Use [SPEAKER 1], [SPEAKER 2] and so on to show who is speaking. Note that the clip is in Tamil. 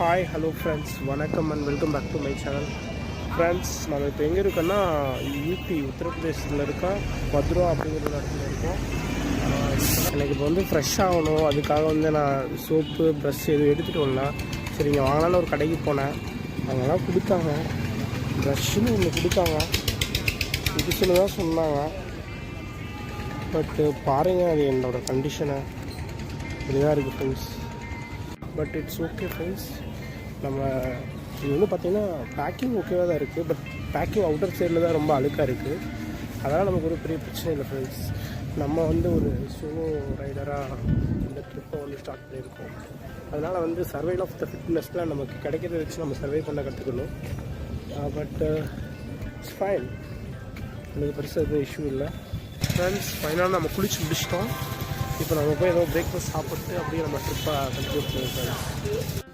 [SPEAKER 1] ஹாய் ஹலோ ஃப்ரெண்ட்ஸ், வணக்கம் and welcome back to my channel. Friends, நம்ம இப்போ எங்கே இருக்கோன்னா யூபி உத்தரப்பிரதேசத்தில் இருக்கோம். மதுரா அப்படிங்கிற இடத்துல இருக்கோம். எனக்கு இப்போ வந்து ஃப்ரெஷ் ஆகணும். அதுக்காக வந்து நான் சோப்பு ப்ரஷ் எதுவும் எடுத்துகிட்டு வரலாம். சரி, இங்கே வாங்கலான்னு ஒரு கடைக்கு போனேன். அவங்கெல்லாம் கொடுத்தாங்க. ப்ரஷ்ஷுன்னு ஒன்று கொடுத்தாங்க. புதுசுன்னு தான் சொன்னாங்க. பட்டு பாருங்கள், அது என்னோடய கண்டிஷனை இப்படி தான் இருக்குது friends. But it's okay friends. நம்ம இது வந்து பார்த்திங்கன்னா பேக்கிங் ஓகேவாக தான் இருக்குது. பட் பேக்கிங் அவுட்டர் சைடில் தான் ரொம்ப அழுக்காக இருக்குது. அதனால் நமக்கு ஒரு பெரிய பிரச்சனை இல்லை ஃப்ரெண்ட்ஸ். நம்ம வந்து ஒரு சோலோ ரைடராக இந்த ட்ரிப்பை வந்து ஸ்டார்ட் பண்ணியிருக்கோம். அதனால் வந்து சர்வைவல் ஆஃப் த ஃபிட்னஸில் நமக்கு கிடைக்கிறத வச்சு நம்ம சர்வை பண்ண கற்றுக்கணும். பட் இட்ஸ் ஃபைன், எனக்கு பெருசாக எதுவும் இஷ்யூ இல்லை ஃப்ரெண்ட்ஸ். ஃபைனலாக நம்ம குளிச்சு முடிச்சிட்டோம். இப்போ நம்ம போய் ஏதோ பிரேக்ஃபாஸ்ட் சாப்பிட்டு அப்படியே நம்ம ட்ரிப்பை கண்டினியூ பண்ணுவோம் ஃப்ரெண்ட்ஸ்.